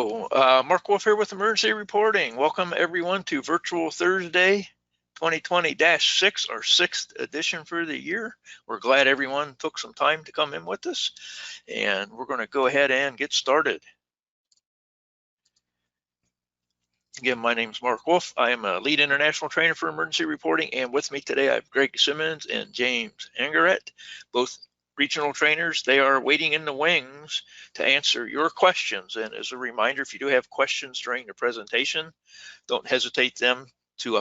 Hello, Mark Wolf here with Emergency Reporting. Welcome everyone to Virtual Thursday 2020-6, our 6th edition for the year. We're glad everyone took some time to come in with us, and we're going to go ahead and get started. Again, my name is Mark Wolf. I am a lead international trainer for emergency reporting, and with me today I have Greg Simmons and James Angerett, both regional trainers. They are waiting in the wings to answer your questions. And as a reminder, if you do have questions during the presentation, don't hesitate to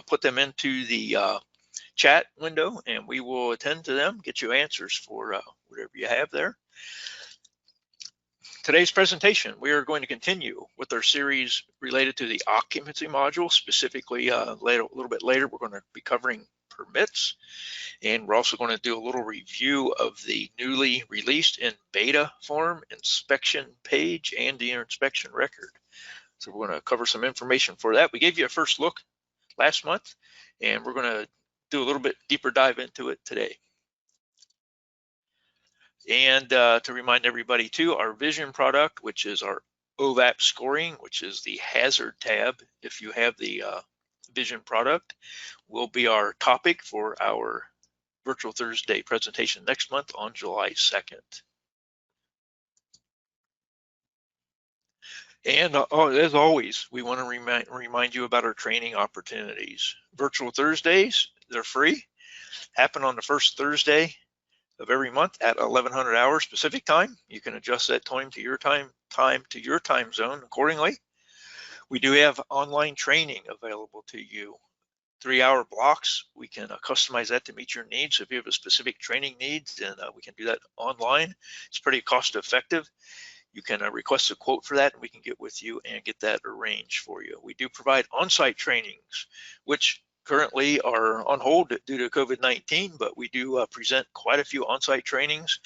put them into the chat window, and we will attend to them, get you answers for whatever you have there. Today's presentation, we are going to continue with our series related to the occupancy module. Specifically, a little bit later, we're going to be covering permits, and we're also going to do a little review of the newly released in beta form inspection page and the inspection record. So we're going to cover some information for that. We gave you a first look last month, and we're going to do a little bit deeper dive into it today. And to remind everybody too, our vision product, which is our OVAP scoring, which is the hazard tab if you have the vision product, will be our topic for our Virtual Thursday presentation next month on July 2nd. And as always, we want to remind you about our training opportunities. Virtual Thursdays, they're free, happen on the first Thursday of every month at 1100 hours Pacific time. You can adjust that time to your time zone accordingly. We do have online training available to you. 3-hour blocks. We can customize that to meet your needs. So if you have a specific training needs, then we can do that online. It's pretty cost effective. You can request a quote for that, and we can get with you and get that arranged for you. We do provide on-site trainings, which currently are on hold due to COVID-19, but we do present quite a few on-site trainings.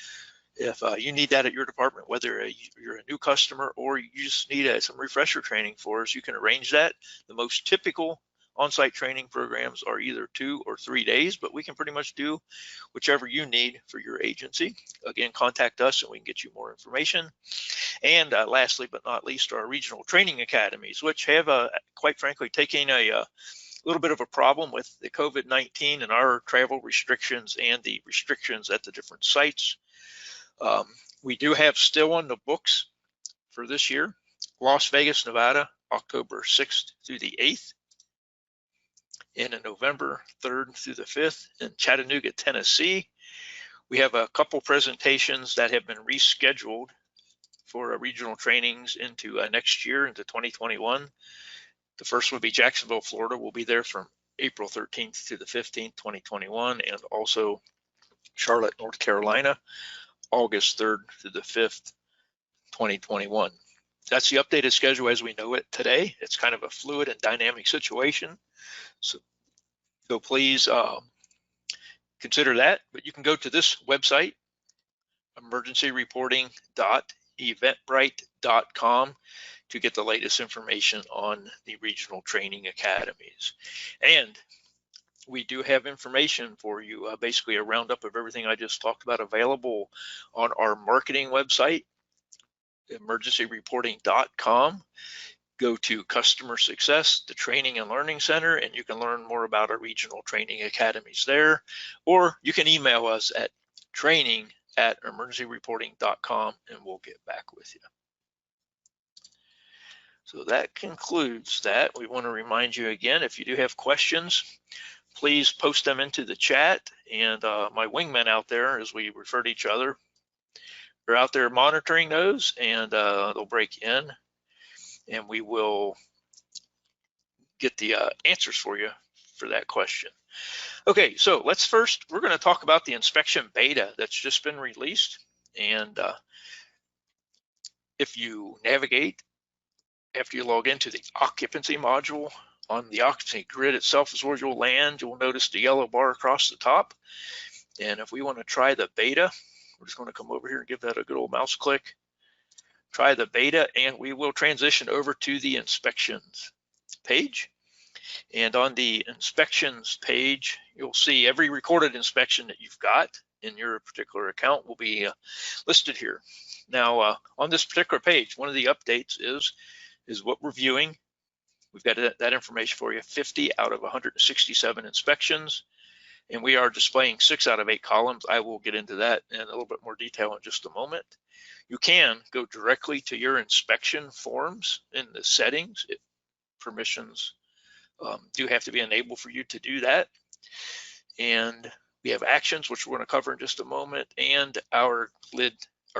If you need that at your department, whether you're a new customer or you just need some refresher training for us, you can arrange that. The most typical on-site training programs are either 2 or 3 days, but we can pretty much do whichever you need for your agency. Again, contact us and we can get you more information. And lastly, but not least, our regional training academies, which have, quite frankly, taken a little bit of a problem with the COVID-19 and our travel restrictions and the restrictions at the different sites. We do have still on the books for this year, Las Vegas, Nevada, October 6th through the 8th. And in November 3rd through the 5th in Chattanooga, Tennessee. We have a couple presentations that have been rescheduled for regional trainings into next year, into 2021. The first would be Jacksonville, Florida. We'll be there from April 13th to the 15th, 2021, and also Charlotte, North Carolina, August 3rd through the 5th, 2021. That's the updated schedule as we know it today. It's kind of a fluid and dynamic situation. So please consider that. But you can go to this website, emergencyreporting.eventbrite.com, to get the latest information on the regional training academies. And we do have information for you, basically a roundup of everything I just talked about, available on our marketing website, emergencyreporting.com. Go to Customer Success, the Training and Learning Center, and you can learn more about our regional training academies there. Or you can email us at training@emergencyreporting.com, and we'll get back with you. So that concludes that. We want to remind you again, if you do have questions, please post them into the chat. And my wingmen out there, as we refer to each other, are out there monitoring those, and they'll break in, and we will get the answers for you for that question. Okay, so we're going to talk about the inspection beta that's just been released. And if you navigate, after you log into the occupancy module, on the occupancy grid itself is where you'll land. You'll notice the yellow bar across the top. And if we want to try the beta, we're just going to come over here and give that a good old mouse click. Try the beta, and we will transition over to the inspections page. And on the inspections page, you'll see every recorded inspection that you've got in your particular account will be listed here. Now, on this particular page, one of the updates is is what we're viewing. We've got that information for you, 50 out of 167 inspections, and we are displaying 6 out of 8 columns. I will get into that in a little bit more detail in just a moment. You can go directly to your inspection forms in the settings. Permissions do have to be enabled for you to do that. And we have actions, which we're going to cover in just a moment, and our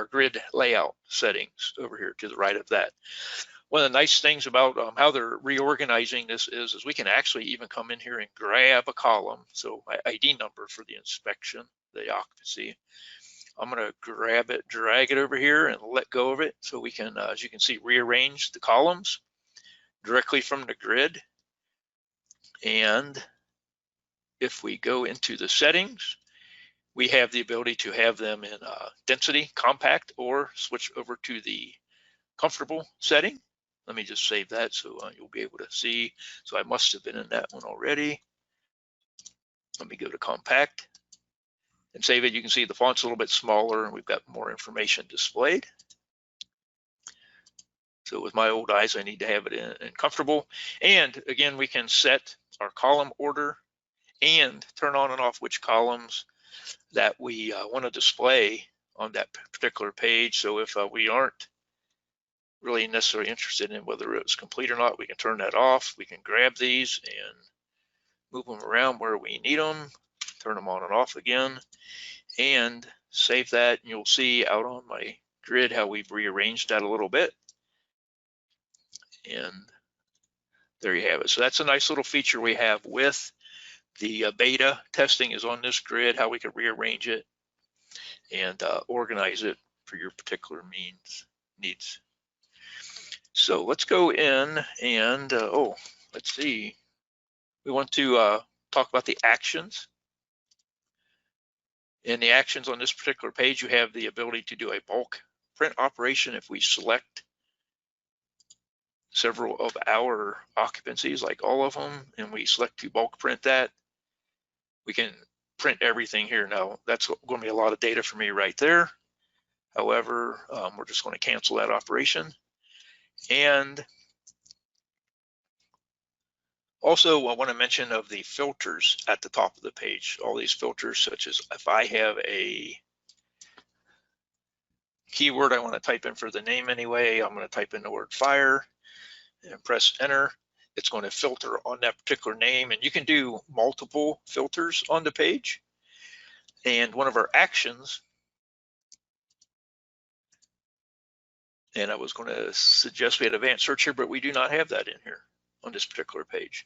grid layout settings over here to the right of that. One of the nice things about how they're reorganizing this is we can actually even come in here and grab a column. So my ID number for the inspection, the occupancy, I'm going to grab it, drag it over here, and let go of it so we can, as you can see, rearrange the columns directly from the grid. And if we go into the settings, we have the ability to have them in density, compact, or switch over to the comfortable setting. Let me just save that so you'll be able to see. So I must have been in that one already. Let me go to compact and save it. You can see the font's a little bit smaller and we've got more information displayed. So with my old eyes, I need to have it in comfortable. And again, we can set our column order and turn on and off which columns that we want to display on that particular page. So if we aren't really necessarily interested in whether it was complete or not, we can turn that off. We can grab these and move them around where we need them, turn them on and off again, and save that. And you'll see out on my grid how we've rearranged that a little bit. And there you have it. So that's a nice little feature we have with the beta testing is on this grid, how we can rearrange it and organize it for your particular needs. So let's go in and, let's see. We want to talk about the actions. In the actions on this particular page, you have the ability to do a bulk print operation. If we select several of our occupancies, like all of them, and we select to bulk print that, we can print everything here. Now, that's going to be a lot of data for me right there. However, we're just going to cancel that operation. And also, I want to mention of the filters at the top of the page. All these filters, such as if I have a keyword I want to type in for the name anyway, I'm going to type in the word fire and press enter. It's going to filter on that particular name, and you can do multiple filters on the page. And one of our actions, and I was going to suggest we had advanced search here, but we do not have that in here on this particular page.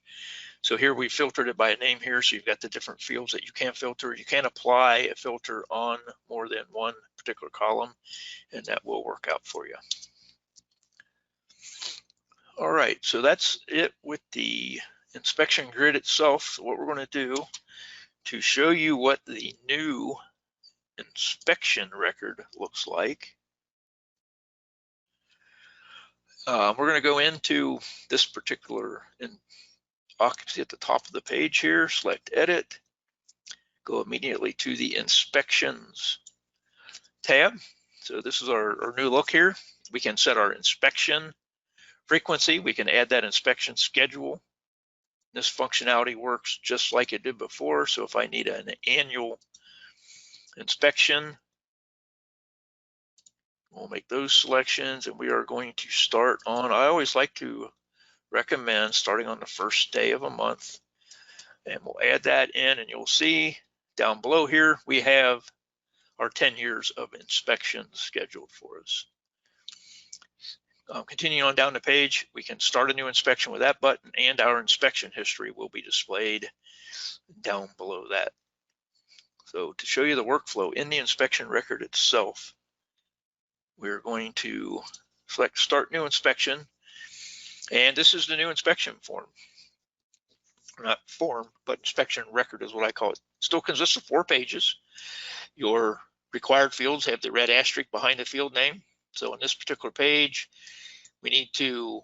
So here we filtered it by a name here, so you've got the different fields that you can filter. You can apply a filter on more than one particular column, and that will work out for you. All right, so that's it with the inspection grid itself. So what we're going to do to show you what the new inspection record looks like, we're going to go into this particular occupancy at the top of the page here, select edit, go immediately to the inspections tab. So this is our new look here. We can set our inspection frequency. We can add that inspection schedule. This functionality works just like it did before. So if I need an annual inspection, we'll make those selections, and we are going to start on, I always like to recommend starting on the first day of a month, and we'll add that in, and you'll see down below here we have our 10 years of inspection scheduled for us. Continuing on down the page, we can start a new inspection with that button, and our inspection history will be displayed down below that. So to show you the workflow in the inspection record itself, we're going to select Start New Inspection, and this is the new inspection form. Not form, but inspection record is what I call it. Still consists of 4 pages. Your required fields have the red asterisk behind the field name. So on this particular page, we need to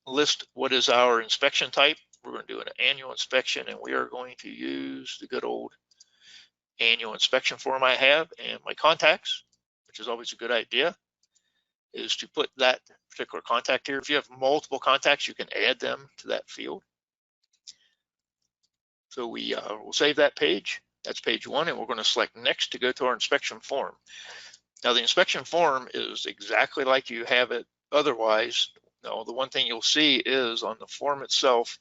list what is our inspection type. We're going to do an annual inspection, and we are going to use the good old annual inspection form I have and my contacts, which is always a good idea. is to put that particular contact here. If you have multiple contacts, you can add them to that field. So we will save that page. That's page 1, and we're going to select next to go to our inspection form. Now the inspection form is exactly like you have it otherwise. No, the one thing you'll see is on the form itself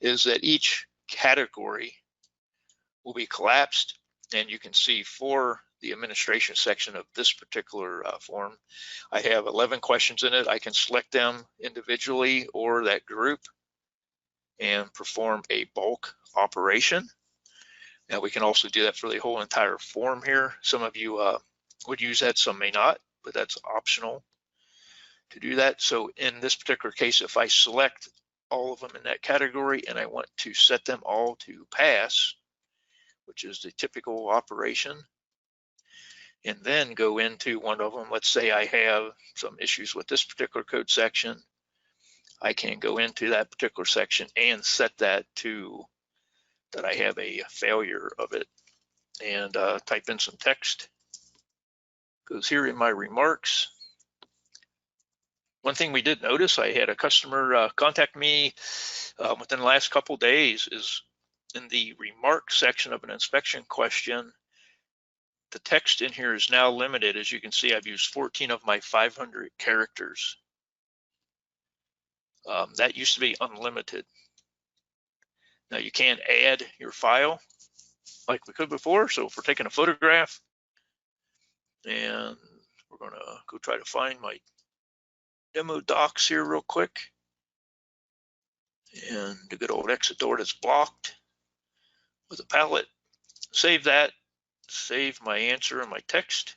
is that each category will be collapsed, and you can see for the administration section of this particular form, I have 11 questions in it. I can select them individually or that group and perform a bulk operation. Now we can also do that for the whole entire form here. Some of you would use that, some may not, but that's optional to do that. So in this particular case, if I select all of them in that category and I want to set them all to pass, which is the typical operation, and then go into one of them, let's say I have some issues with this particular code section, I can go into that particular section and set that to that I have a failure of it, and type in some text. Goes here in my remarks. One thing we did notice, I had a customer contact me within the last couple days, is in the remark section of an inspection question, the text in here is now limited. As you can see, I've used 14 of my 500 characters. That used to be unlimited. Now you can add your file like we could before. So if we're taking a photograph, and we're going to go try to find my demo docs here real quick, and the good old exit door that's blocked with a palette, save that, save my answer and my text.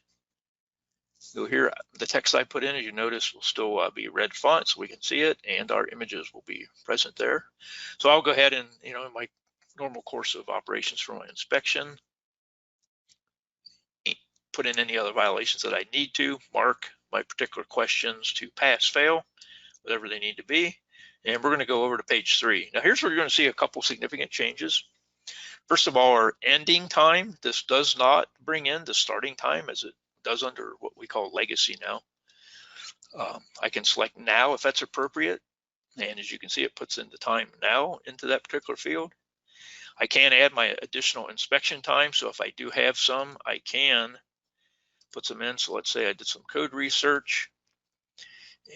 Go here, the text I put in, as you notice, will still be red font so we can see it, and our images will be present there. So I'll go ahead and, in my normal course of operations for my inspection, put in any other violations that I need to, mark my particular questions to pass, fail, whatever they need to be. And we're going to go over to page 3. Now here's where you're going to see a couple significant changes. First of all, our ending time. This does not bring in the starting time as it does under what we call legacy now. I can select now if that's appropriate. And as you can see, it puts in the time now into that particular field. I can add my additional inspection time. So if I do have some, I can put some in. So let's say I did some code research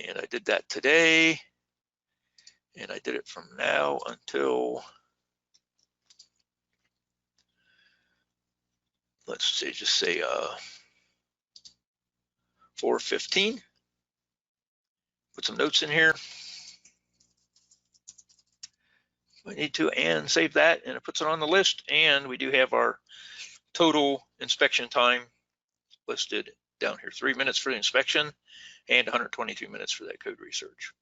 and I did that today, and I did it from now until, let's say, just say 4:15. Put some notes in here if I need to, and save that, and it puts it on the list. And we do have our total inspection time listed down here: 3 minutes for the inspection and 122 minutes for that code research.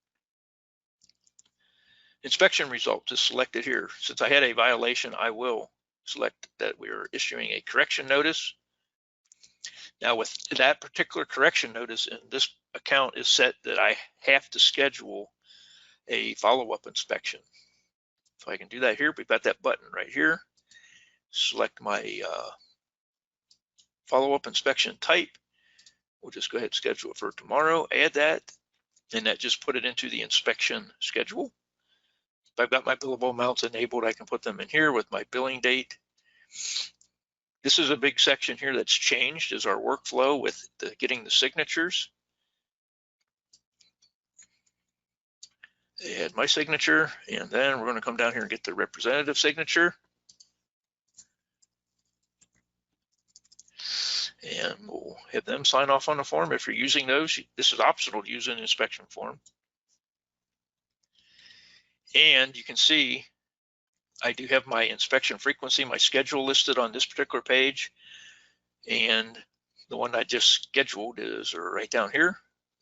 Inspection results is selected here. Since I had a violation, I will select that we are issuing a correction notice. Now with that particular correction notice in this account is set that I have to schedule a follow-up inspection. So I can do that here. We've got that button right here. Select my follow-up inspection type. We'll just go ahead and schedule it for tomorrow, add that, and that just put it into the inspection schedule. If I've got my billable amounts enabled, I can put them in here with my billing date. This is a big section here that's changed, is our workflow with getting the signatures. Add my signature, and then we're going to come down here and get the representative signature. And we'll have them sign off on the form. If you're using those, this is optional to use an inspection form. And you can see I do have my inspection frequency, my schedule listed on this particular page. And the one I just scheduled is right down here.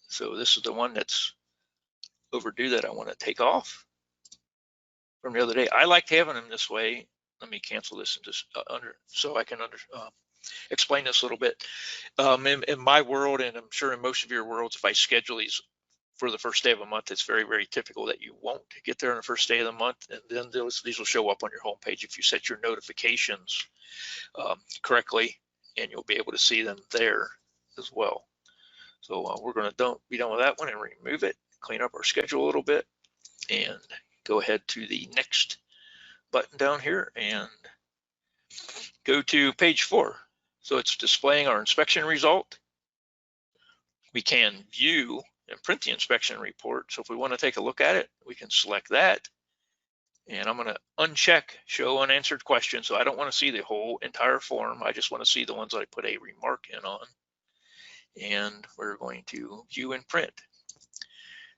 So this is the one that's overdue that I want to take off from the other day. I like having them this way. Let me cancel this and just so I can explain this a little bit. In my world, and I'm sure in most of your worlds, if I schedule these for the first day of a month, it's very, very typical that you won't get there on the first day of the month, and then these will show up on your home page if you set your notifications correctly, and you'll be able to see them there as well. So we're going to be done with that one and remove it, clean up our schedule a little bit, and go ahead to the next button down here and go to page 4. So it's displaying our inspection result. We can view and print the inspection report. So if we want to take a look at it, we can select that. And I'm going to uncheck show unanswered questions. So I don't want to see the whole entire form. I just want to see the ones that I put a remark in on. And we're going to view and print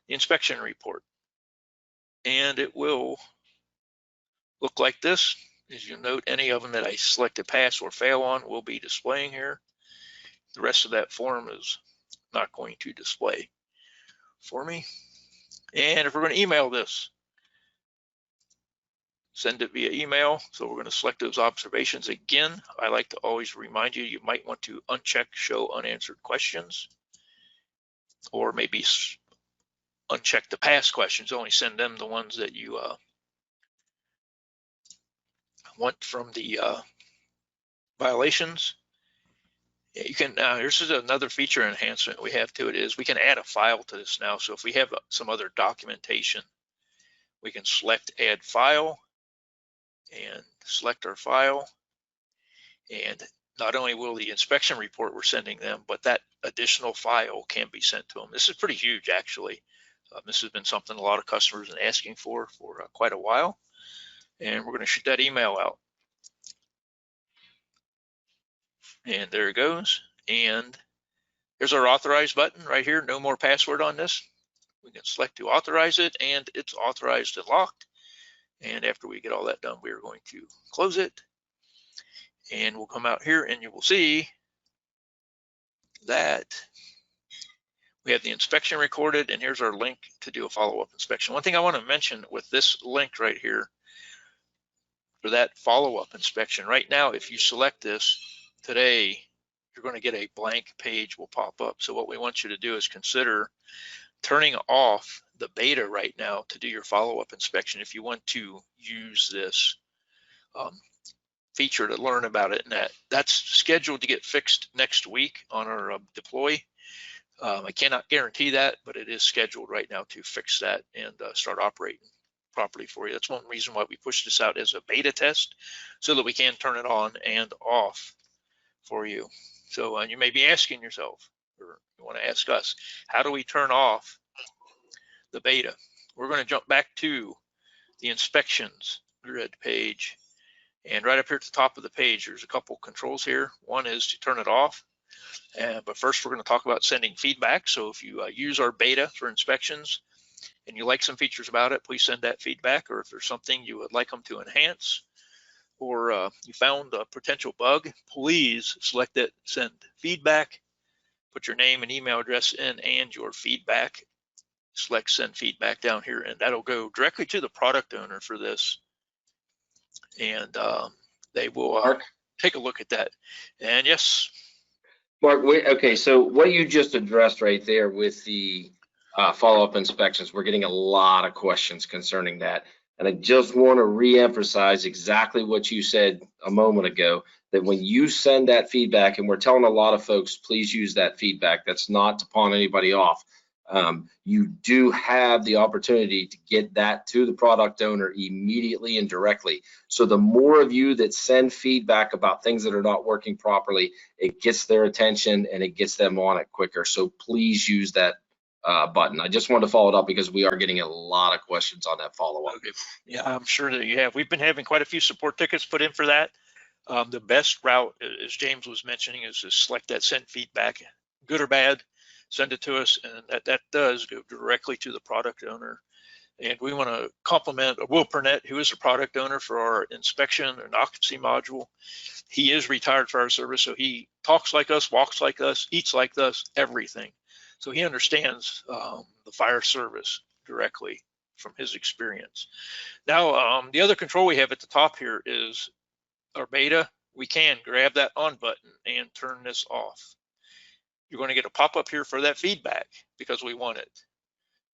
the inspection report. And it will look like this. As you note, any of them that I selected pass or fail on will be displaying here. The rest of that form is not going to display for me. And if we're going to email this, send it via email. So we're going to select those observations again. I like to always remind you, you might want to uncheck show unanswered questions, or maybe uncheck the past questions, only send them the ones that you want from the violations. You can, this is another feature enhancement we have to it, is we can add a file to this now. So if we have some other documentation, we can select add file and select our file. And not only will the inspection report we're sending them, but that additional file can be sent to them. This is pretty huge, actually. This has been something a lot of customers have been asking for quite a while. And we're going to shoot that email out. And there it goes. And here's our authorize button right here. No more password on this. We can select to authorize it, and it's authorized and locked. And after we get all that done, we're going to close it. And we'll come out here and you will see that we have the inspection recorded, and here's our link to do a follow-up inspection. One thing I want to mention with this link right here for that follow-up inspection, right now, if you select this today, you're going to get a blank page will pop up. So what we want you to do is consider turning off the beta right now to do your follow-up inspection if you want to use this feature to learn about it. And that's scheduled to get fixed next week on our deploy. I cannot guarantee that, but it is scheduled right now to fix that and start operating properly for you. That's one reason why we push this out as a beta test, so that we can turn it on and off for you. So you may be asking yourself, or you want to ask us, how do we turn off the beta? We're going to jump back to the inspections grid page, and right up here at the top of the page, there's a couple controls here. One is to turn it off. But first, we're going to talk about sending feedback. So if you use our beta for inspections and you like some features about it, please send that feedback. Or if there's something you would like them to enhance, or you found a potential bug, please select that send feedback, put your name and email address in and your feedback, select send feedback down here, and that'll go directly to the product owner for this. And they will take a look at that. And yes, Mark, okay, so what you just addressed right there with the follow-up inspections, we're getting a lot of questions concerning that. And I just want to re-emphasize exactly what you said a moment ago, that when you send that feedback, and we're telling a lot of folks, please use that feedback. That's not to pawn anybody off. You do have the opportunity to get that to the product owner immediately and directly. So the more of you that send feedback about things that are not working properly, it gets their attention and it gets them on it quicker. So please use that button. I just wanted to follow it up because we are getting a lot of questions on that follow-up. Okay. Yeah, I'm sure that you have. We've been having quite a few support tickets put in for that. The best route, as James was mentioning, is to select that send feedback, good or bad, send it to us, and that does go directly to the product owner. And we want to compliment Will Purnett, who is the product owner for our inspection and occupancy module. He is retired fire service, so he talks like us, walks like us, eats like us, everything. So he understands the fire service directly from his experience. Now, the other control we have at the top here is our beta. We can grab that on button and turn this off. You're going to get a pop-up here for that feedback because we want it.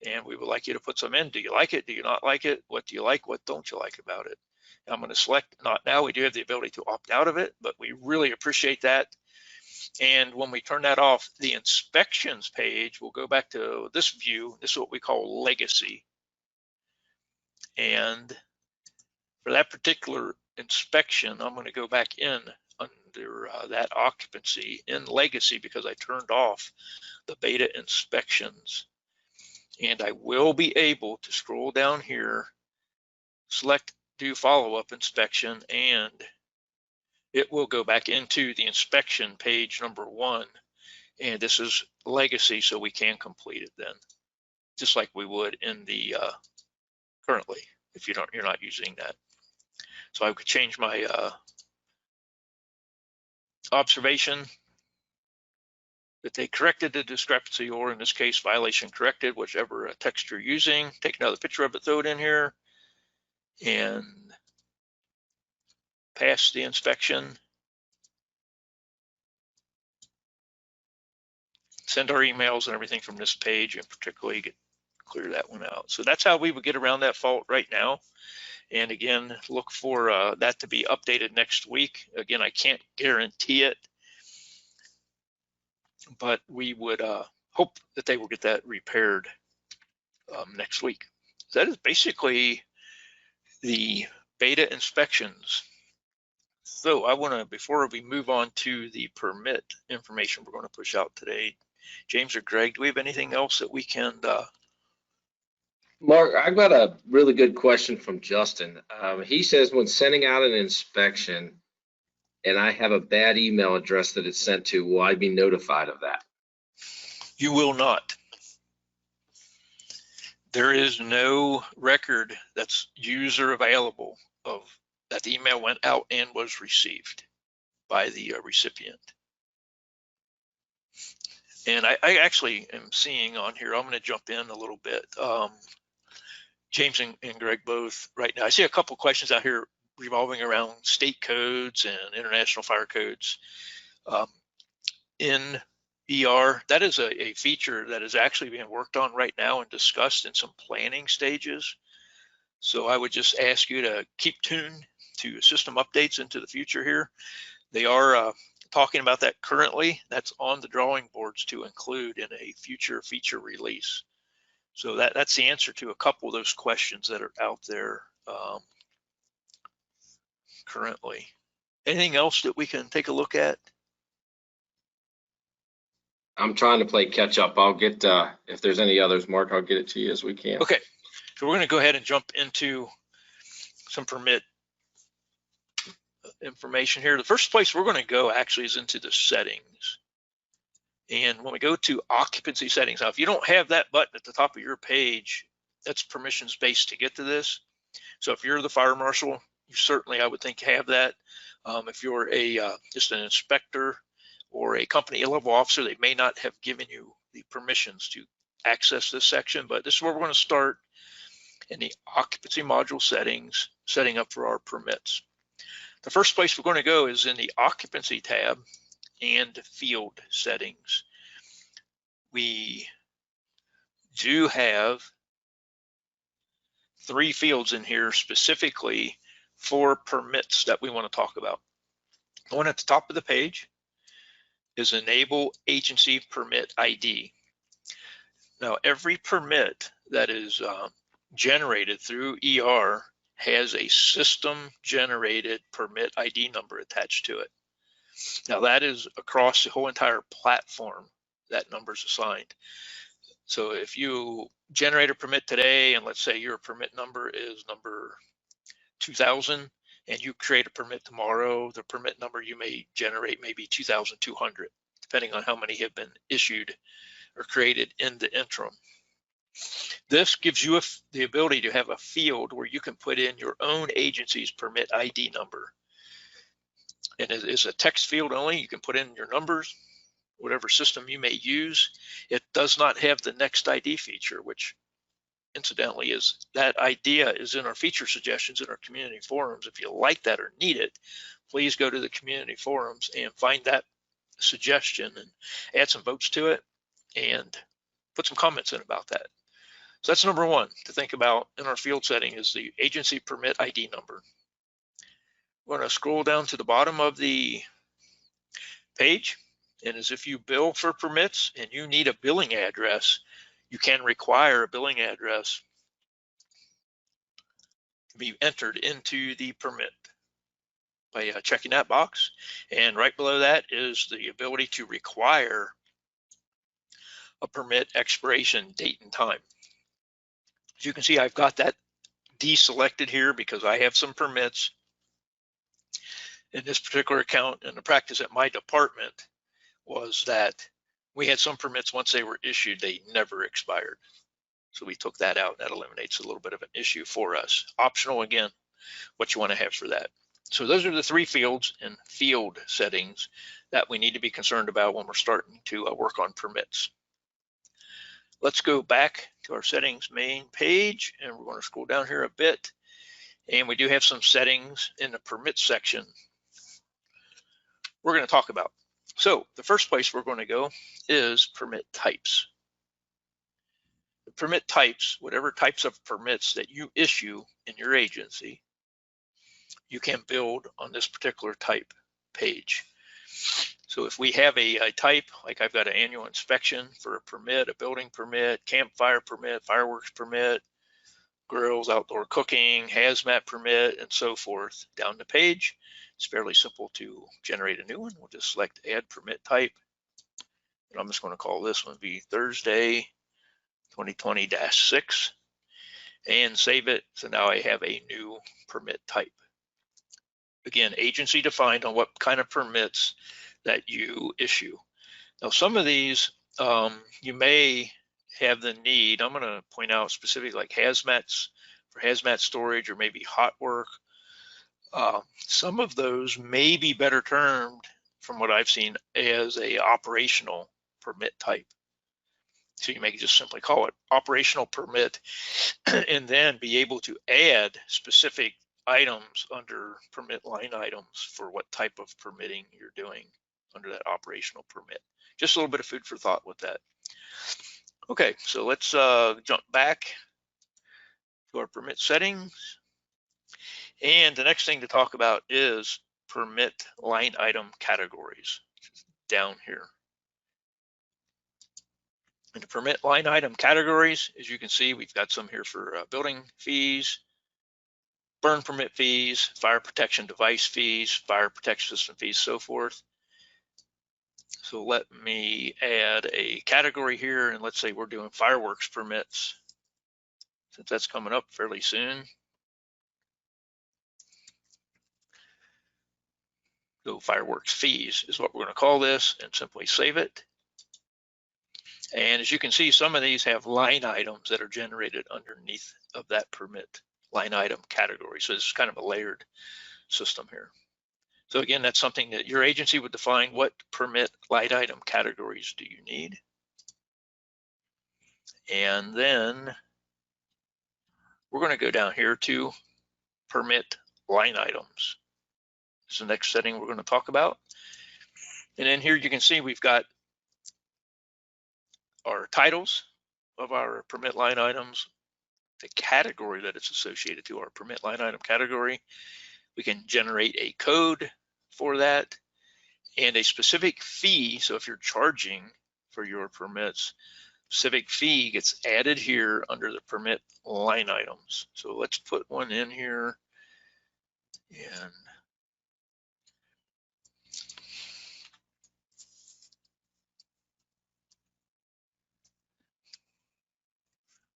And we would like you to put some in. Do you like it? Do you not like it? What do you like? What don't you like about it? And I'm going to select not now. We do have the ability to opt out of it, but we really appreciate that. And when we turn that off, the inspections page will go back to this view. This is what we call legacy. And for that particular inspection, I'm going to go back in under that occupancy in legacy because I turned off the beta inspections. And I will be able to scroll down here, select do follow-up inspection, and it will go back into the inspection page number 1. And this is legacy, so we can complete it then, just like we would in the currently if you're not using that. So I could change my observation that they corrected the discrepancy, or in this case, violation corrected, whichever text you're using. Take another picture of it, throw it in here, and pass the inspection. Send our emails and everything from this page, and particularly clear that one out. So that's how we would get around that fault right now. And again, look for that to be updated next week. Again, I can't guarantee it, but we would hope that they will get that repaired next week. So that is basically the beta inspections. So I want to, before we move on to the permit information we're going to push out today, James or Greg, do we have anything else that we can? Mark, I've got a really good question from Justin. He says when sending out an inspection and I have a bad email address that it's sent to, will I be notified of that? You will not. There is no record that's user available of that the email went out and was received by the recipient. And I actually am seeing on here, I'm going to jump in a little bit. James and Greg both right now. I see a couple questions out here revolving around state codes and international fire codes. In ER, that is a feature that is actually being worked on right now and discussed in some planning stages. So I would just ask you to keep tuned to system updates into the future here. They are talking about that currently. That's on the drawing boards to include in a future feature release. So that's the answer to a couple of those questions that are out there currently. Anything else that we can take a look at? I'm trying to play catch up. I'll get, if there's any others, Mark, I'll get it to you as we can. Okay, so we're going to go ahead and jump into some permit information here. The first place we're going to go actually is into the settings. And when we go to occupancy settings, now if you don't have that button at the top of your page, that's permissions based to get to this. So if you're the fire marshal, you certainly, I would think, have that. If you're just an inspector or a company level officer, they may not have given you the permissions to access this section, but this is where we're going to start in the occupancy module settings, setting up for our permits. The first place we're going to go is in the occupancy tab and field settings. We do have 3 fields in here specifically for permits that we want to talk about. The one at the top of the page is Enable Agency Permit ID. Now, every permit that is generated through ER has a system-generated permit ID number attached to it. Now, that is across the whole entire platform that number is assigned. So if you generate a permit today, and let's say your permit number is number 2000, and you create a permit tomorrow, the permit number you may generate may be 2200, depending on how many have been issued or created in the interim. This gives you the ability to have a field where you can put in your own agency's permit ID number. And it is a text field only. You can put in your numbers, whatever system you may use. It does not have the next ID feature, which incidentally is that idea is in our feature suggestions in our community forums. If you like that or need it, please go to the community forums and find that suggestion and add some votes to it and put some comments in about that. So that's number one to think about in our field setting is the agency permit ID number. We're going to scroll down to the bottom of the page And as if you bill for permits and you need a billing address, you can require a billing address to be entered into the permit by checking that box. And right below that is the ability to require a permit expiration date and time. As you can see, I've got that deselected here because I have some permits in this particular account, and the practice at my department was that we had some permits, once they were issued, they never expired. So we took that out. That eliminates a little bit of an issue for us. Optional, again, what you want to have for that. So those are the three fields and field settings that we need to be concerned about when we're starting to work on permits. Let's go back to our settings main page, and we're going to scroll down here a bit. And we do have some settings in the permit section we're going to talk about. So the first place we're going to go is permit types. The permit types, whatever types of permits that you issue in your agency, you can build on this particular type page. So if we have a type, like I've got an annual inspection for a permit, a building permit, campfire permit, fireworks permit, grills, outdoor cooking, hazmat permit, and so forth down the page, it's fairly simple to generate a new one. We'll just select add permit type. And I'm just going to call this one be Thursday 2020-6 and save it. So now I have a new permit type. Again, agency defined on what kind of permits that you issue. Now, some of these you may have the need. I'm going to point out specifically like hazmats for hazmat storage or maybe hot work. Some of those may be better termed, from what I've seen, as a operational permit type. So you may just simply call it operational permit and then be able to add specific items under permit line items for what type of permitting you're doing under that operational permit. Just a little bit of food for thought with that. Okay, so let's jump back to our permit settings. And the next thing to talk about is permit line item categories down here. In the permit line item categories, as you can see, we've got some here for building fees, burn permit fees, fire protection device fees, fire protection system fees, so forth. So let me add a category here, and let's say we're doing fireworks permits, since that's coming up fairly soon. So fireworks fees is what we're going to call this, and simply save it. And as you can see, some of these have line items that are generated underneath of that permit line item category. So it's kind of a layered system here. So again, that's something that your agency would define. What permit line item categories do you need? And then we're going to go down here to permit line items. It's the next setting we're going to talk about. And then here you can see we've got our titles of our permit line items, the category that it's associated to, our permit line item category. We can generate a code for that and a specific fee. So if you're charging for your permits, specific fee gets added here under the permit line items. So let's put one in here, and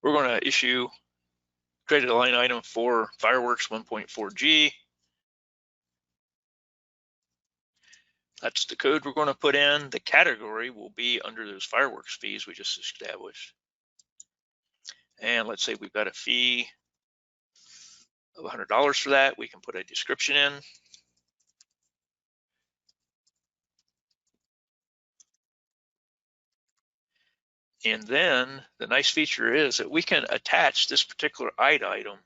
we're going to create a line item for fireworks 1.4G. That's the code we're going to put in. The category will be under those fireworks fees we just established. And let's say we've got a fee of $100 for that. We can put a description in. And then the nice feature is that we can attach this particular item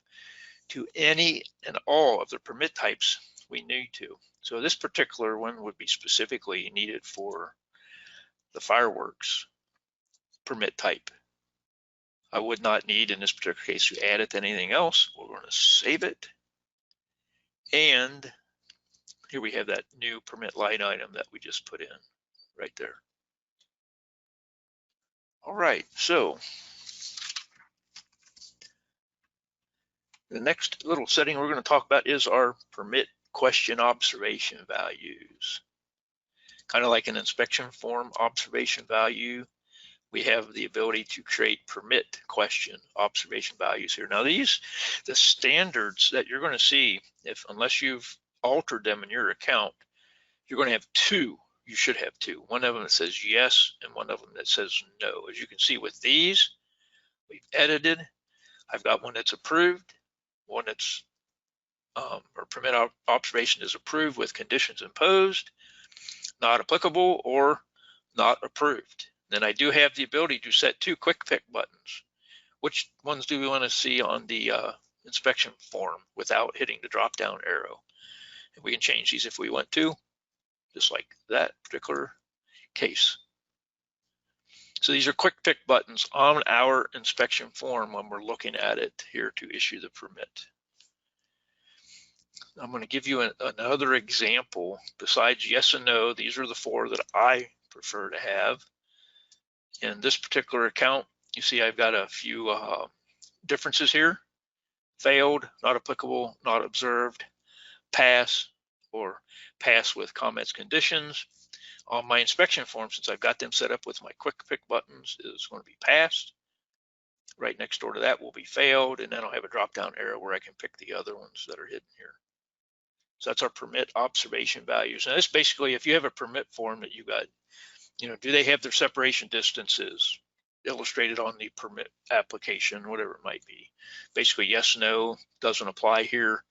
to any and all of the permit types we need to. So this particular one would be specifically needed for the fireworks permit type. I would not need in this particular case to add it to anything else. We're going to save it. And here we have that new permit line item that we just put in right there. All right, so the next little setting we're going to talk about is our permit question observation values. Kind of like an inspection form observation value, we have the ability to create permit question observation values here. Now the standards that you're going to see, unless you've altered them in your account, you're going to have two. You should have two. One of them that says yes and one of them that says no. As you can see with these, we've edited. I've got one that's approved, one that's or permit observation is approved with conditions imposed, not applicable, or not approved. Then I do have the ability to set two quick pick buttons. Which ones do we want to see on the inspection form without hitting the drop down arrow? And we can change these if we want to, just like that particular case. So these are quick pick buttons on our inspection form when we're looking at it here to issue the permit. I'm going to give you another example besides yes and no. These are the four that I prefer to have. In this particular account, you see I've got a few differences here. Failed, not applicable, not observed, pass, or pass with comments, conditions. On my inspection form, since I've got them set up with my quick pick buttons, is going to be passed. Right next door to that will be failed, and then I'll have a drop down arrow where I can pick the other ones that are hidden here. So that's our permit observation values. And this basically, if you have a permit form that you got, do they have their separation distances illustrated on the permit application, whatever it might be. Basically, yes, no, doesn't apply here,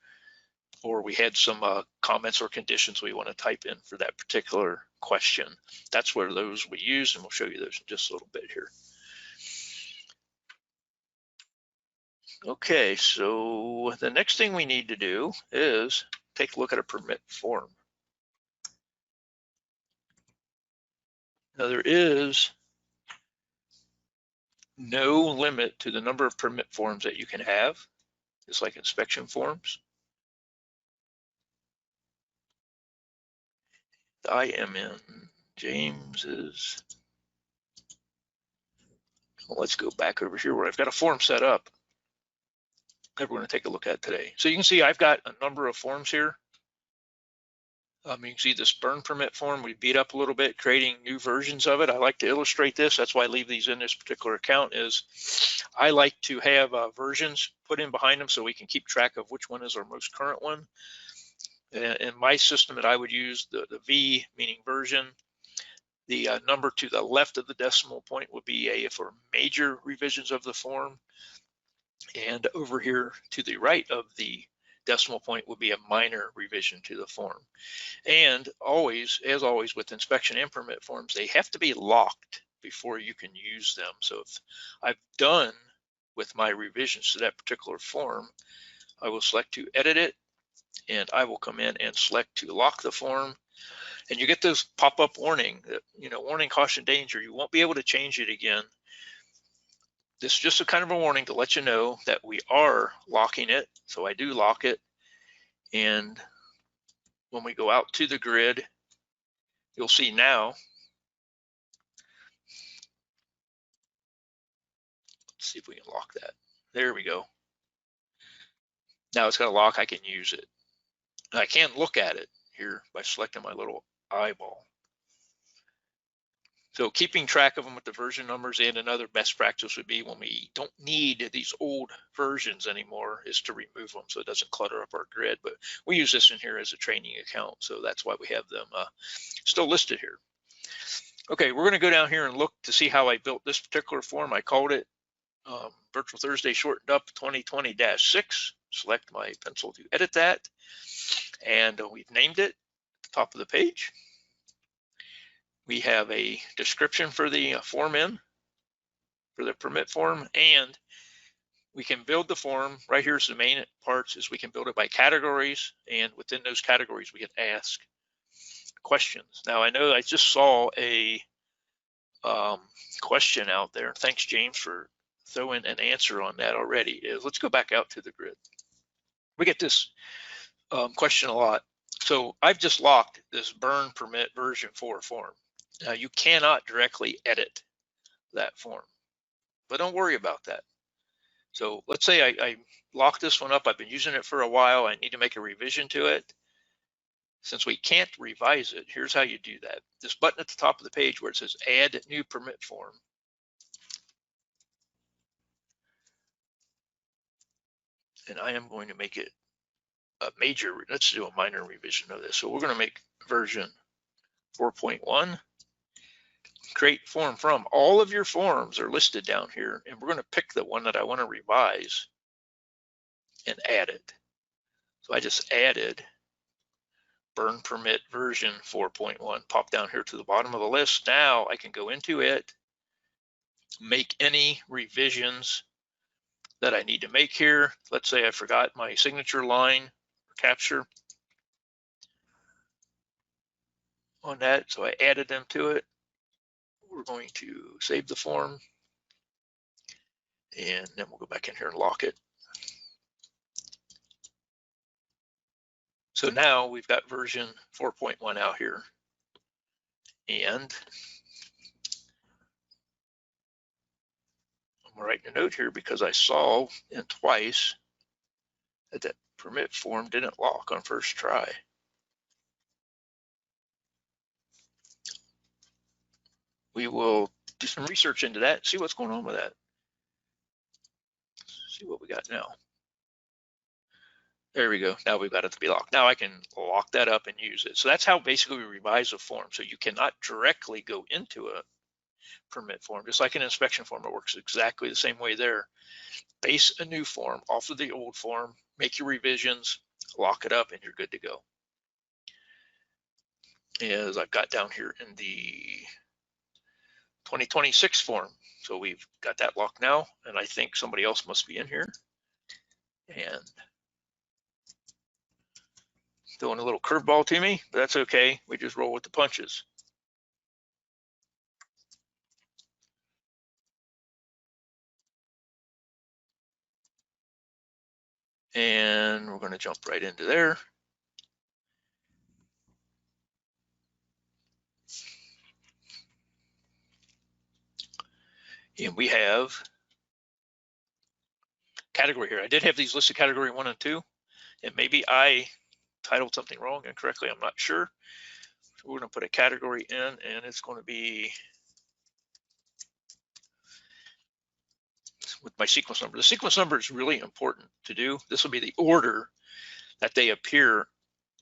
or we had some comments or conditions we want to type in for that particular question. That's where those we use, and we'll show you those in just a little bit here. Okay, so the next thing we need to do is take a look at a permit form. Now there is no limit to the number of permit forms that you can have, just like inspection forms. I am in James's. Well, let's go back over here where I've got a form set up that we're going to take a look at today. So you can see I've got a number of forms here. You can see this burn permit form we beat up a little bit, creating new versions of it. I like to illustrate this. That's why I leave these in this particular account. Is I like to have versions put in behind them so we can keep track of which one is our most current one. In my system that I would use, the V meaning version, the number to the left of the decimal point would be for major revisions of the form, and over here to the right of the decimal point would be a minor revision to the form. And always, as always with inspection and permit forms, they have to be locked before you can use them. So if I've done with my revisions to that particular form, I will select to edit it, and I will come in and select to lock the form. And you get this pop-up warning, warning, caution, danger. You won't be able to change it again. This is just a kind of a warning to let you know that we are locking it. So I do lock it. And when we go out to the grid, you'll see now. Let's see if we can lock that. There we go. Now it's got a lock, I can use it. I can look at it here by selecting my little eyeball. So keeping track of them with the version numbers, and another best practice would be when we don't need these old versions anymore is to remove them so it doesn't clutter up our grid. But we use this in here as a training account, so that's why we have them still listed here. Okay, we're going to go down here and look to see how I built this particular form. I called it Virtual Thursday shortened up 2020-6. Select my pencil to edit that, and we've named it at the top of the page. We have a description for the form for the permit form, and we can build the form. Right here's the main parts, is we can build it by categories, and within those categories we can ask questions. Now I know I just saw a question out there. Thanks, James, for throwing an answer on that already. Let's go back out to the grid. We get this question a lot. So I've just locked this burn permit version 4 form. Now you cannot directly edit that form, but don't worry about that. So let's say I lock this one up. I've been using it for a while. I need to make a revision to it. Since we can't revise it, here's how you do that. This button at the top of the page where it says Add New Permit Form. And I am going to make it a major, let's do a minor revision of this. So we're going to make version 4.1. Create form from. All of your forms are listed down here, and we're going to pick the one that I want to revise and add it. So I just added burn permit version 4.1. Pop down here to the bottom of the list. Now I can go into it, make any revisions that I need to make here. Let's say I forgot my signature line or capture on that, so I added them to it. We're going to save the form, and then we'll go back in here and lock it. So now we've got version 4.1 out here, and I'm writing a note here because I saw in twice that that permit form didn't lock on first try. We will do some research into that, see what's going on with that. See what we got now. There we go. Now we've got it to be locked. Now I can lock that up and use it. So that's how basically we revise a form. So you cannot directly go into a permit form, just like an inspection form. It works exactly the same way there. Base a new form off of the old form, make your revisions, lock it up, and you're good to go. As I've got down here in the 2026 form. So we've got that locked now, and I think somebody else must be in here. And throwing a little curveball to me, but that's okay. We just roll with the punches. And we're going to jump right into there. And we have category here. I did have these listed category 1 and 2, and maybe I titled something wrong incorrectly. I'm not sure. So we're going to put a category in, and it's going to be with my sequence number. The sequence number is really important to do. This will be the order that they appear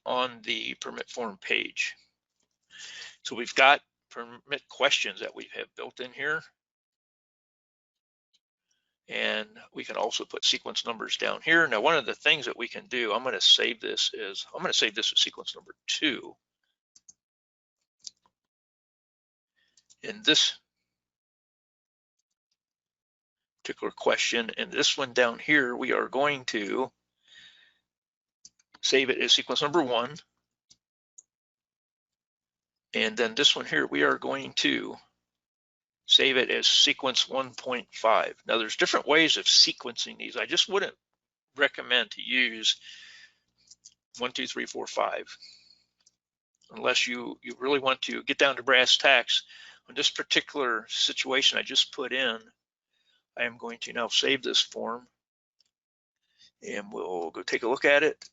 on the permit form page. So we've got permit questions that we have built in here. And we can also put sequence numbers down here. Now, one of the things that we can do, I'm going to save this as sequence number 2. In this particular question, and this one down here, we are going to save it as sequence number 1. And then this one here, we are going to save it as sequence 1.5. Now, there's different ways of sequencing these. I just wouldn't recommend to use 1, 2, 3, 4, 5, unless you really want to get down to brass tacks. On this particular situation I just put in, I am going to now save this form, and we'll go take a look at it.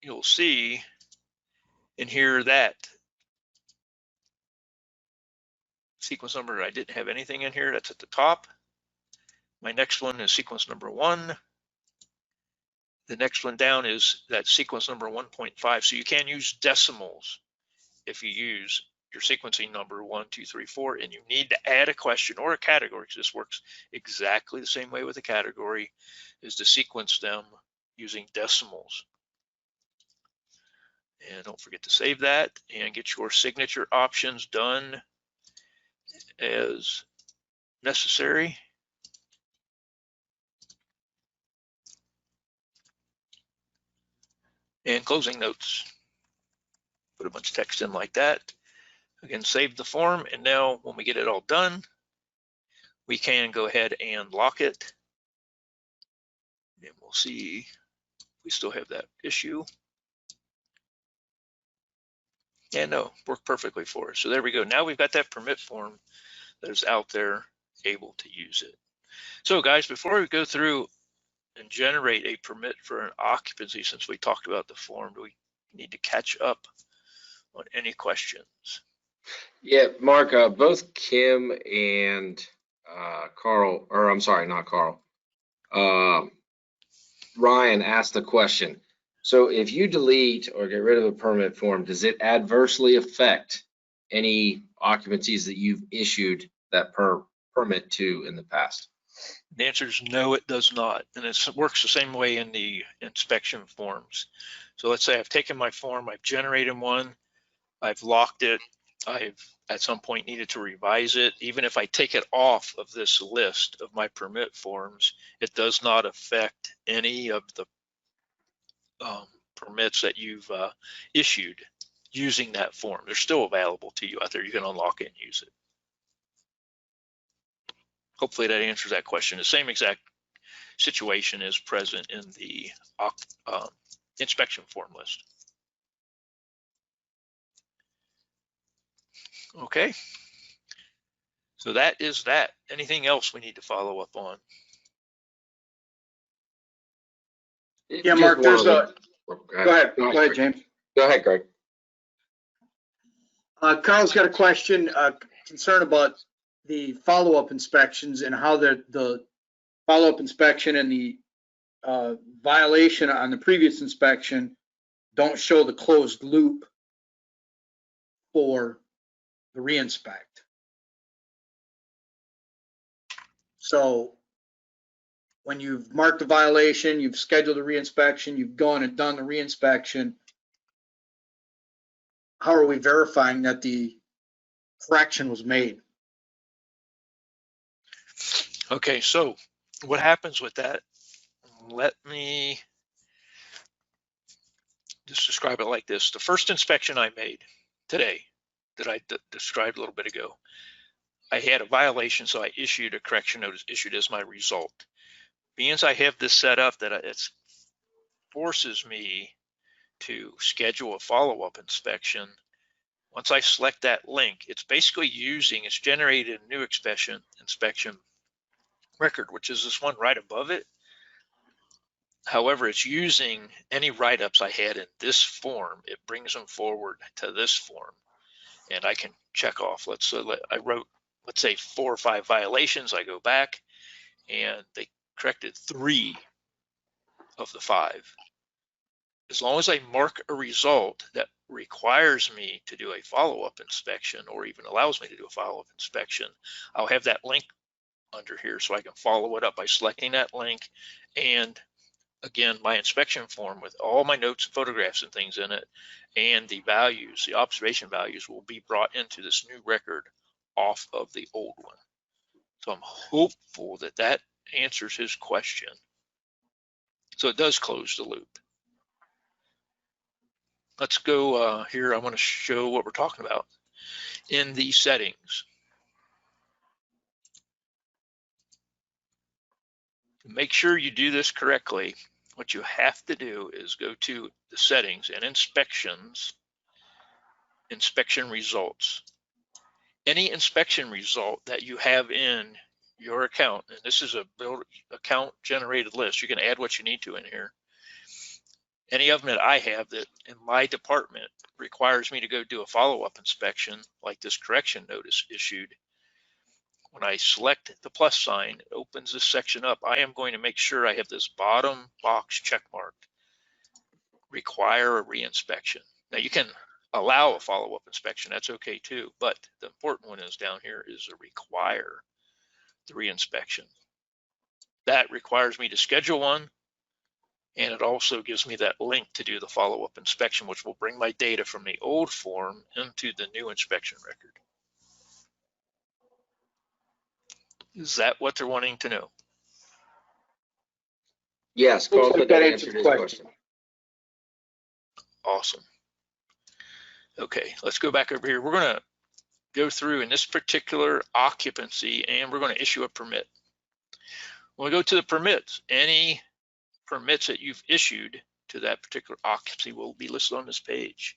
You'll see in here that sequence number, I didn't have anything in here. That's at the top. My next one is sequence number 1. The next one down is that sequence number 1.5. So you can use decimals if you use your sequencing number 1, 2, 3, 4, and you need to add a question or a category, because this works exactly the same way with a category, is to sequence them using decimals. And don't forget to save that and get your signature options done as necessary. And closing notes. Put a bunch of text in like that. Again, save the form, and now when we get it all done, we can go ahead and lock it. And we'll see if we still have that issue. Yeah, no, worked perfectly for us. So there we go. Now we've got that permit form that is out there, able to use it. So guys, before we go through and generate a permit for an occupancy, since we talked about the form, do we need to catch up on any questions? Yeah, Mark, both Kim and Carl, or I'm sorry, not Carl, Ryan asked the question. So if you delete or get rid of a permit form, does it adversely affect any occupancies that you've issued that permit to in the past? The answer is no, it does not. And it works the same way in the inspection forms. So let's say I've taken my form, I've generated one, I've locked it, I've at some point needed to revise it. Even if I take it off of this list of my permit forms, it does not affect any of the permits that you've issued using that form. They're still available to you out there. You can unlock it and use it. Hopefully that answers that question. The same exact situation is present in the inspection form list. Okay, so that is that. Anything else we need to follow up on? Yeah, Mark, there's a, go ahead, James. Go ahead, Greg. Carl's got a question, concern about the follow-up inspections and how the follow-up inspection and the violation on the previous inspection don't show the closed loop for the reinspect. So when you've marked the violation, you've scheduled a reinspection, you've gone and done the reinspection, how are we verifying that the correction was made? Okay, so what happens with that? Let me just describe it like this. The first inspection I made today that I described a little bit ago, I had a violation, so I issued a correction notice issued as my result. Being as I have this set up that it forces me to schedule a follow-up inspection. Once I select that link, it's basically it's generated a new inspection record, which is this one right above it. However, it's using any write-ups I had in this form. It brings them forward to this form, and I can check off. I wrote, let's say 4 or 5 violations. I go back, and they corrected 3 of the 5. As long as I mark a result that requires me to do a follow-up inspection or even allows me to do a follow-up inspection, I'll have that link under here so I can follow it up by selecting that link. And again, my inspection form with all my notes and photographs and things in it, and the values, the observation values, will be brought into this new record off of the old one. So I'm hopeful that that answers his question. So it does close the loop. Let's go here. I want to show what we're talking about in the settings. To make sure you do this correctly, what you have to do is go to the settings and inspections, inspection results. Any inspection result that you have in your account, and this is a build account generated list, you can add what you need to in here. Any of them that I have that in my department requires me to go do a follow-up inspection, like this correction notice issued. When I select the plus sign, it opens this section up. I am going to make sure I have this bottom box check marked, require a reinspection. Now you can allow a follow-up inspection, that's okay too, but the important one is down here is a require the reinspection. That requires me to schedule one, and it also gives me that link to do the follow-up inspection, which will bring my data from the old form into the new inspection record. Is that what they're wanting to know? Yes, Carl said that answered his question. Awesome. Okay, let's go back over here. We're going to go through in this particular occupancy, and we're going to issue a permit. When we go to the permits, any permits that you've issued to that particular occupancy will be listed on this page.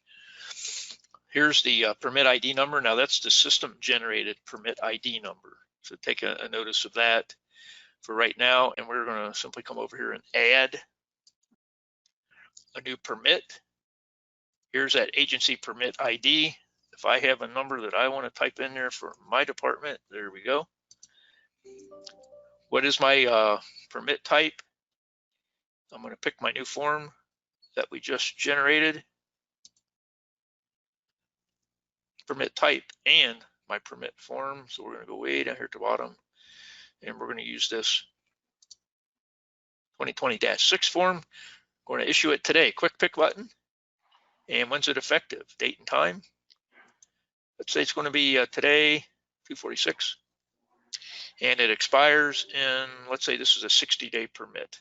Here's the permit ID number. Now that's the system generated permit ID number. So take a notice of that for right now. And we're going to simply come over here and add a new permit. Here's that agency permit ID. If I have a number that I want to type in there for my department, there we go. What is my permit type? I'm going to pick my new form that we just generated. Permit type and my permit form. So we're going to go way down here at the bottom, and we're going to use this 2020-6 form. We're going to issue it today. Quick pick button. And when's it effective? Date and time. Let's say it's going to be today, 2/46. And it expires in, let's say this is a 60-day permit.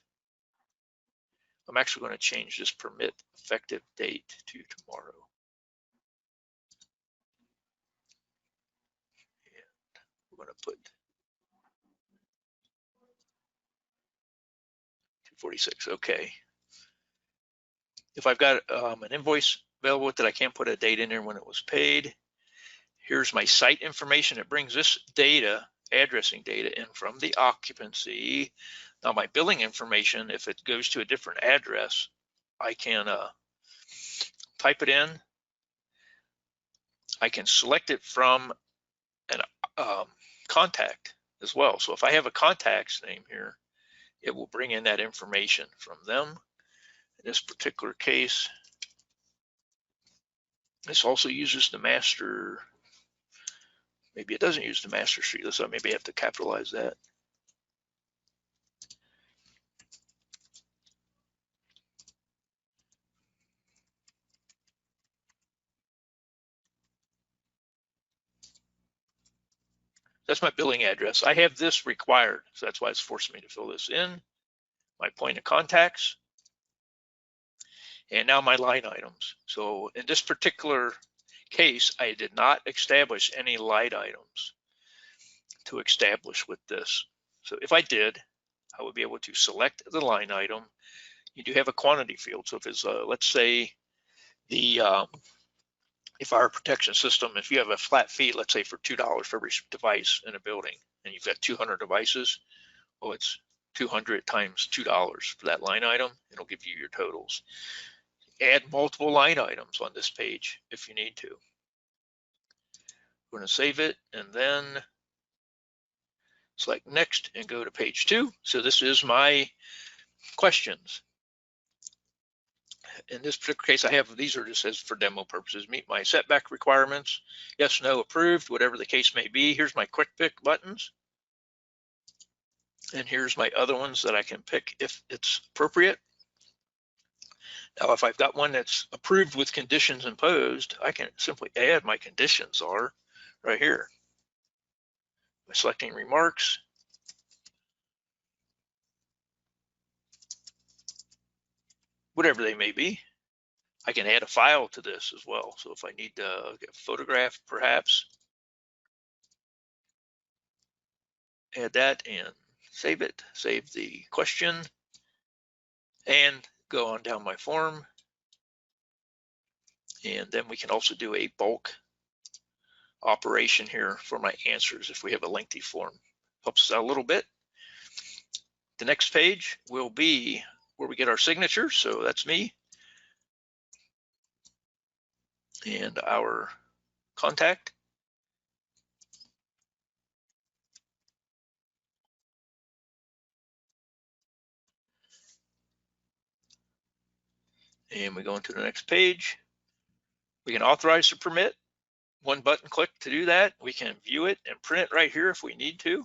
I'm actually going to change this permit effective date to tomorrow. And we're going to put 2/46. Okay. If I've got an invoice available that I can't put a date in there when it was paid, here's my site information. It brings this data, addressing data, in from the occupancy. Now my billing information, if it goes to a different address, I can type it in. I can select it from an contact as well. So if I have a contact's name here, it will bring in that information from them. In this particular case, this also uses the master. Maybe it doesn't use the master street list, so maybe I have to capitalize that. That's my billing address. I have this required, so that's why it's forcing me to fill this in. My point of contacts. And now my line items. So in this particular case, I did not establish any line items to establish with this. So if I did, I would be able to select the line item. You do have a quantity field. So if it's, let's say, the fire protection system, if you have a flat fee, let's say for $2 for every device in a building, and you've got 200 devices, well, it's 200 times $2 for that line item. It'll give you your totals. Add multiple line items on this page if you need to. We're going to save it and then select next and go to page 2. So this is my questions. In this particular case, I have, these are just as for demo purposes, meet my setback requirements, yes, no, approved, whatever the case may be. Here's my quick pick buttons. And here's my other ones that I can pick if it's appropriate. Now, if I've got one that's approved with conditions imposed, I can simply add my conditions are right here. By selecting remarks. Whatever they may be. I can add a file to this as well. So if I need to get a photograph, perhaps, add that and save it, save the question, and go on down my form. And then we can also do a bulk operation here for my answers if we have a lengthy form. Helps us out a little bit. The next page will be where we get our signatures. So that's me and our contact. And we go into the next page. We can authorize the permit. One button click to do that. We can view it and print it right here if we need to,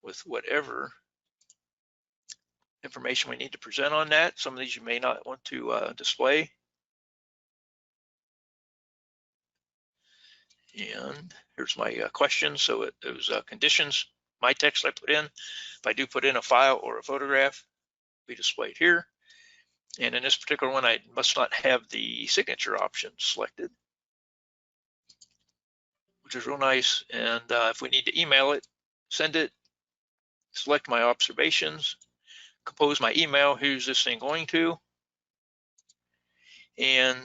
with whatever information we need to present on that. Some of these you may not want to display. And here's my questions. So those conditions, my text I put in. If I do put in a file or a photograph, we display it here. And in this particular one, I must not have the signature option selected, which is real nice. And if we need to email it, send it, select my observations, compose my email, who's this thing going to, and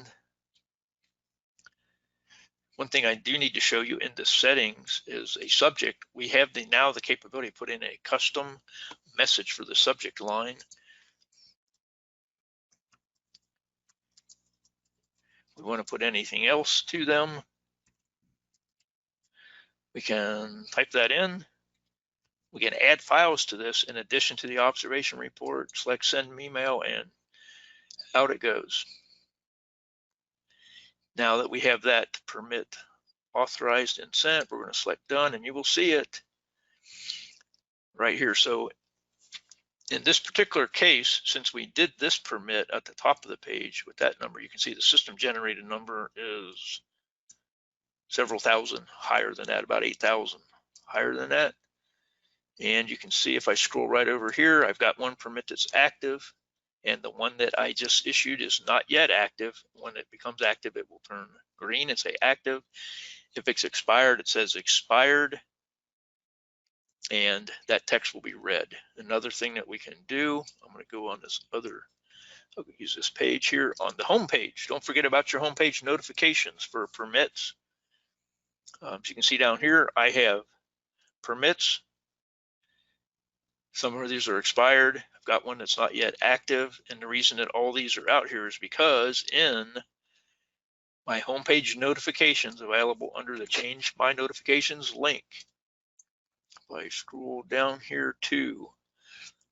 One thing I do need to show you in the settings is a subject. We have now the capability to put in a custom message for the subject line. We want to put anything else to them. We can type that in. We can add files to this in addition to the observation report, select send email, and out it goes. Now that we have that permit authorized and sent, we're going to select done, and you will see it right here. So in this particular case, since we did this permit at the top of the page with that number, you can see the system generated number is several thousand higher than that, about 8,000 higher than that. And you can see if I scroll right over here, I've got one permit that's active, and the one that I just issued is not yet active. When it becomes active, it will turn green and say active. If it's expired, it says expired, and that text will be red. Another thing that we can do, I'm going to go on this other, I'll use this page here on the home page. Don't forget about your home page notifications for permits. As you can see down here, I have permits. Some of these are expired. I've got one that's not yet active, and the reason that all these are out here is because in my homepage notifications available under the Change My Notifications link, if I scroll down here to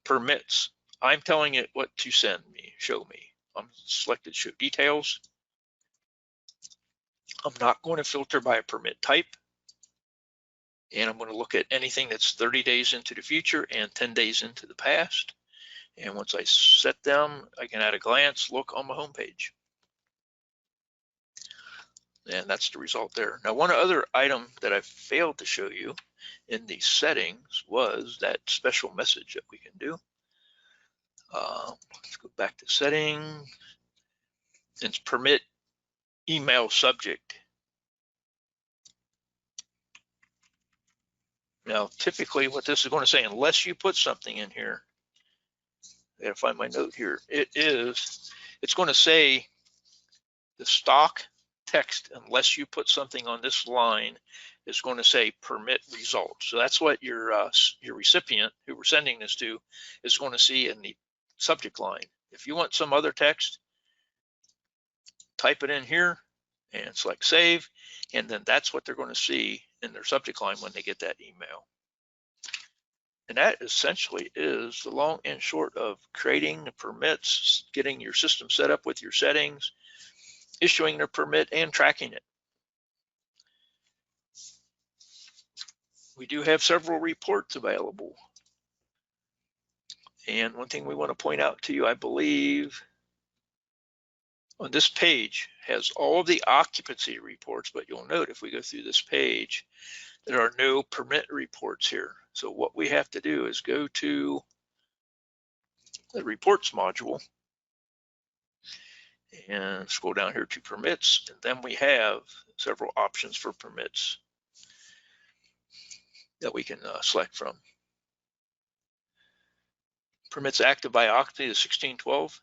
permits, I'm telling it what to send me, show me. I'm selected show details. I'm not going to filter by a permit type. And I'm going to look at anything that's 30 days into the future and 10 days into the past. And once I set them, I can at a glance look on my home page. And that's the result there. Now, one other item that I failed to show you in the settings was that special message that we can do. Let's go back to settings. It's permit email subject. Now, typically what this is going to say, unless you put something in here, I gotta find my note here, it's going to say the stock text, unless you put something on this line, is going to say permit results. So that's what your recipient who we're sending this to is going to see in the subject line. If you want some other text, type it in here and select save, and then that's what they're going to see in their subject line when they get that email. And that essentially is the long and short of creating the permits, getting your system set up with your settings, issuing the permit, and tracking it. We do have several reports available. And one thing we want to point out to you, I believe, on this page has all of the occupancy reports, but you'll note if we go through this page, there are no permit reports here. So what we have to do is go to the reports module and scroll down here to permits, and then we have several options for permits that we can select from. Permits active by occupancy is 1612.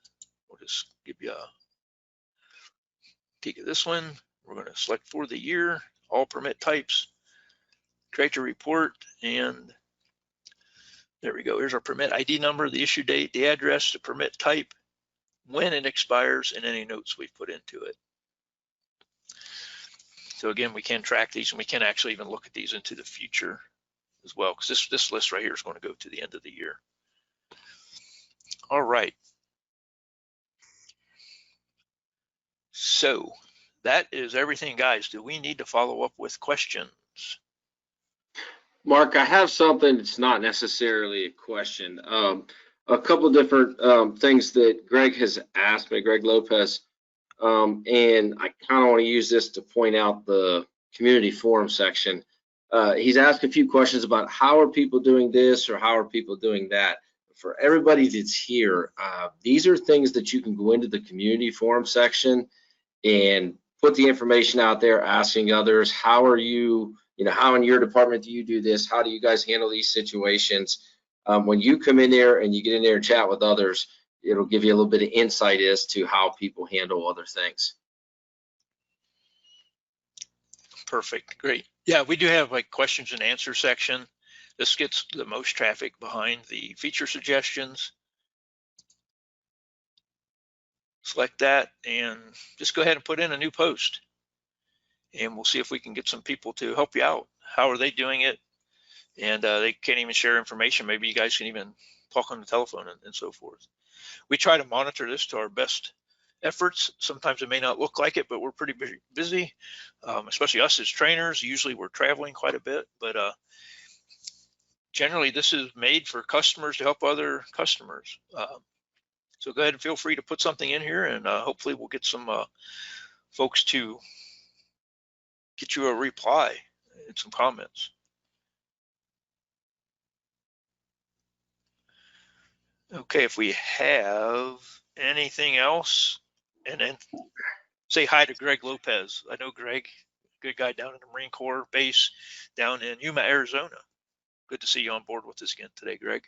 We'll just give you a peek at this one. We're going to select for the year, all permit types, create a report, and there we go. Here's our permit ID number, the issue date, the address, the permit type, when it expires, and any notes we've put into it. So again, we can track these, and we can actually even look at these into the future as well, because this list right here is going to go to the end of the year. All right. So that is everything, guys. Do we need to follow up with questions? Mark, I have something that's not necessarily a question. A couple different things that Greg has asked me, Greg Lopez, and I kind of want to use this to point out the community forum section. He's asked a few questions about how are people doing this or how are people doing that. For everybody that's here, these are things that you can go into the community forum section and put the information out there, asking others, how are you, how in your department do you do this? How do you guys handle these situations? When you come in there and you get in there and chat with others, it'll give you a little bit of insight as to how people handle other things. Perfect, great. Yeah, we do have like questions and answer section. This gets the most traffic behind the feature suggestions. Select that and just go ahead and put in a new post. And we'll see if we can get some people to help you out. How are they doing it? And they can't even share information. Maybe you guys can even talk on the telephone and so forth. We try to monitor this to our best efforts. Sometimes it may not look like it, but we're pretty busy, especially us as trainers. Usually we're traveling quite a bit, but generally this is made for customers to help other customers. So go ahead and feel free to put something in here, and hopefully we'll get some folks to get you a reply and some comments. Okay, if we have anything else, and then say hi to Greg Lopez. I know Greg, good guy down in the Marine Corps base down in Yuma, Arizona. Good to see you on board with us again today, Greg.